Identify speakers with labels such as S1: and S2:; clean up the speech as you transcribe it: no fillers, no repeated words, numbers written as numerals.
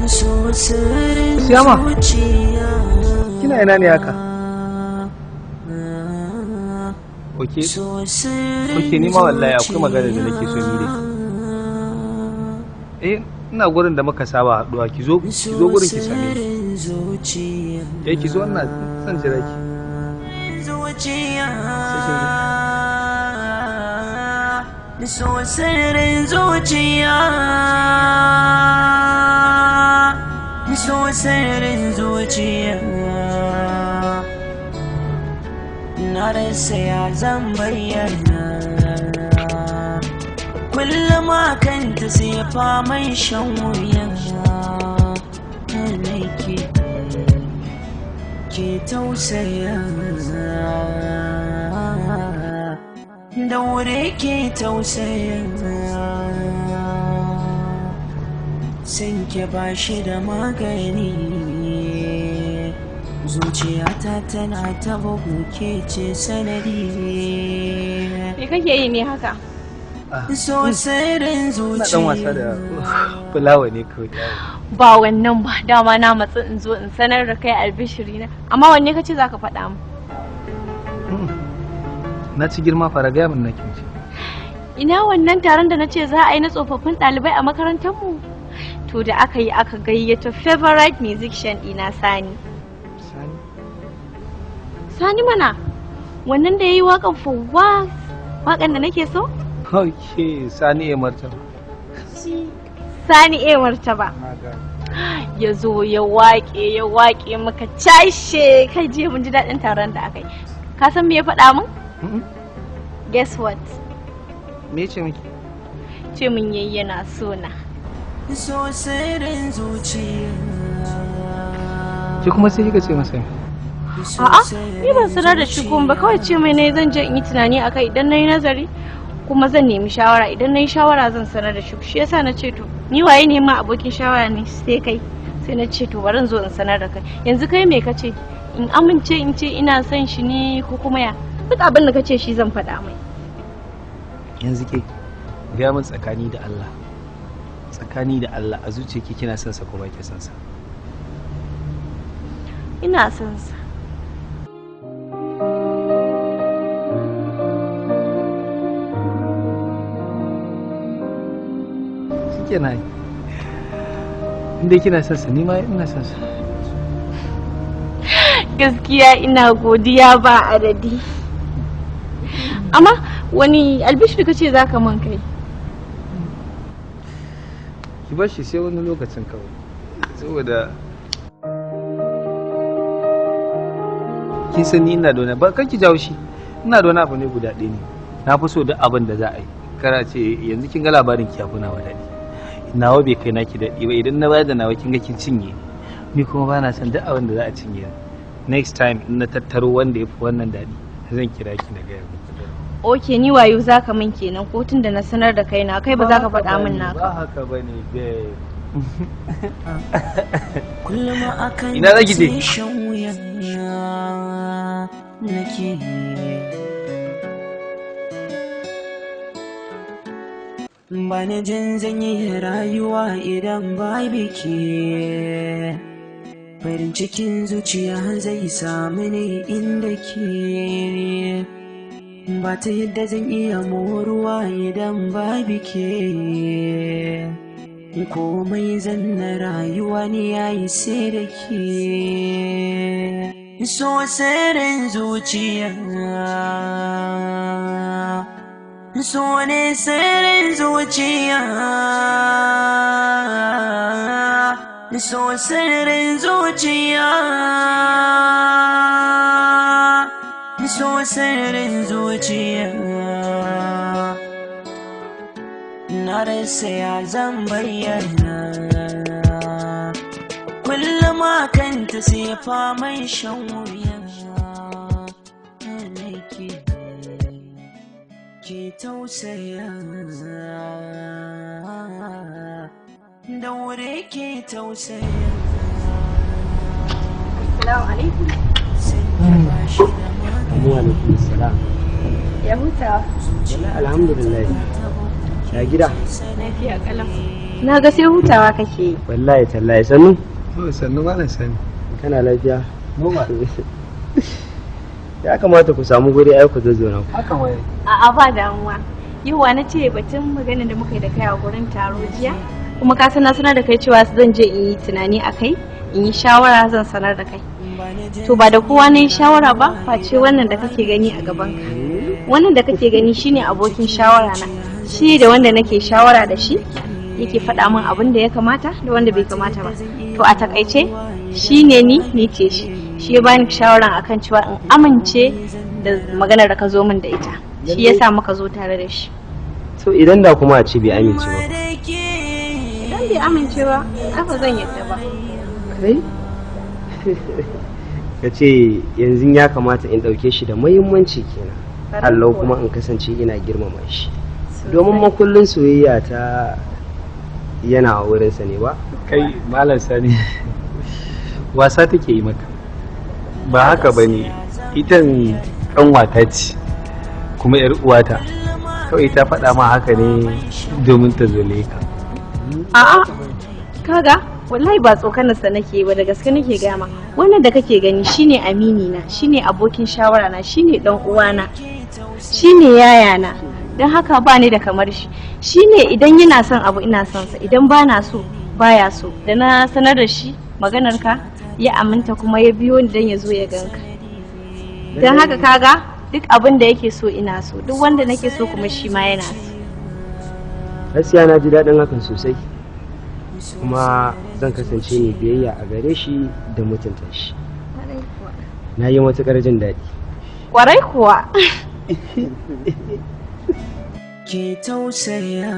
S1: Siyama, kina ina ne haka? Oke, ni ma wallahi akwai magana da nake so ni da ke. Ina gurin da muka saba haɗuwa, ki zo gurin ki same ni. Ki zo ina son jira ki.
S2: So sirrin zuciya, so sirrin zuciya, na rasa ya zan bayyana. Kullum akanta sai faman shan wuya nake ke tausaya, da wuri ke tausaya, san ke ba shi da magani. Zuciyata tana ta bugu, ke ce sanadi.
S3: Me kake yi ne haka?
S2: So sirrin zuciya.
S1: Na dan wasa da fulawa ne kawai.
S3: Ba wannan ba, dama na matsi in zo in sanar da kai albishiri na. Amma wanne kace zaka faɗa mu?
S1: Na ci girma fara gaya min nake ce.
S3: Ina wannan taron da nace za a yi na tsofaffin ɗalibai a makarantar mu? To da aka yi aka gayyato favorite musician ɗina Sani. Sani mana, wannan da yayi waƙan Fawwa, waƙan da nake so?
S1: Okay, Sani martaba.
S3: Sani martaba. Ya zo ya waƙe maka cashe, kai je mun ji daɗin taron da aka yi. Ka san me ya faɗa mun? Guess what?
S1: Me ce miki?
S3: Ce mun yayi yana so na.
S2: So sirrin zuciya.
S1: Ki kuma sai kika ce masa.
S3: A'a, ni ban sanar da shi kuma ba, kawai ce mai ne zan je in yi tunani akai idan nayi nazari kuma zan nemi shawara, idan nayi shawara zan sanar da shi. Shi yasa na ce to, ni waye ne ma abokin shawara ne sai kai. Sai na ce to bari in zo in sanar da kai. Yanzu kai me kace? In amince in ce ina son shi ne ko kuma ya? Duk abin da kace shi zan faɗa mai.
S1: Yanzu ke gaya min tsakani da Allah. Tsakani da Allah a zuciyarki kina son sa ko ba ki son sa?
S3: Ina son sa.
S1: Kenan inda kina son sa ni ma ina son sa.
S3: Gaskiya ina godiya ba adadi. Amma wani albishir kace zaka man kai?
S1: Ki bar shi sai wani lokacin kawai. Saboda kin san ni ina da wani ba kanki jawo shi. Ina da wani abu ne guda ɗaya ne. Na fi so duk abin da za a yi. Kara ce yanzu kin ga labarin ki yafi nawa daɗi. Nawa bai kai naki daɗi ba, idan na bayar da nawa kin ga kin cinye ni kuma ba na son duk abin da za a cinye. Next time in na tattaro wanda ya fi wannan daɗi zan kira ki na gaya miki.
S3: Oke, ni wayo zaka min kenan ko tun da na sanar da kai na kai ba za ka faɗa min naka.
S1: Ba haka bane babe.
S2: Kullum akan
S1: ina zaki je?
S2: Nake bani jin zan yi rayuwa idan ba biki. Farin cikin zuciya zai samu ne inda ke. Ba ta yadda zan iya moruwa idan ba biki. Komai zan na rayuwa ne yayi sai da ke. So sirrin zuciya, so ne sirrin zuciya, so sirrin zuciya, so sirrin zuciya, na rasa ya zan bayyana. Kullum akanta sai faman shan wuya nake ke tausaya, da wuri ke tausaya.
S3: Assalamu alaikum.
S4: Wa alaikum assalam.
S3: Ya huta.
S4: Alhamdulillah. Ya gida.
S3: Lafiya kalam. Na ga sai hutawa kake yi.
S4: Wallahi tallahi sannu.
S1: Sannu malam sani.
S4: Kana lafiya?
S1: Noma.
S4: Ya kamata ku samu guri ai ku zazzauna ku.
S1: Haka wai.
S3: A'a ba damuwa. Yauwa na ce batun magana da muka yi da kai a gurin taro jiya. Kuma ka sanar da kai cewa zan je in yi tunani a kai, in yi shawara zan sanar da kai. To ba da kowa na yi shawara ba, face wannan da kake gani a gaban ka. Wannan da kake gani shine abokin shawara na. Shi da wanda nake shawara da shi yake faɗa min abin da ya kamata da wanda bai kamata ba. To a takaice shine ni ce shi. Shi ya bani shawaran akan cewa in amince da maganar da ka zo min da ita. Shi yasa muka zo tare da shi.
S4: To idan da kuma a ce bai amince ba.
S3: Idan bai amince ba, haka zan yadda ba.
S4: Kai? Ka ce yanzu ya kamata in ɗauke shi da muhimmanci kenan. Allah kuma in kasance ina girmama shi. Domin makullin soyayya ta yana a wurinsa ne ba?
S1: Kai malam sani wasa take yi maka. Ba haka ba ne, ita ƙanwata ce kuma 'yar uwata. Kawai ta faɗa ma haka ne domin ta zole ka.
S3: A'a, kaga wallahi ba tsokanarsa nake ba, da gaske nake gama. Wannan da kake gani shine amini na, shine abokin shawara na, shine dan uwana, shine yayana. Don haka ba ni da kamar shi. Shine idan yana son abu ina son sa, idan bana so baya so. Da na sanar da shi maganar ka ya aminta kuma ya biyo ni dan ya zo ya ganka. Don haka kaga duk abin da yake so ina so, duk wanda nake so kuma shi ma yana so.
S4: Gaskiya na ji daɗin hakan sosai. Kuma zan kasance mai biyayya a gare shi da mutunta shi. Na yi matuƙar jin daɗi.
S3: Ƙwarai kuwa.
S2: Ke tausaya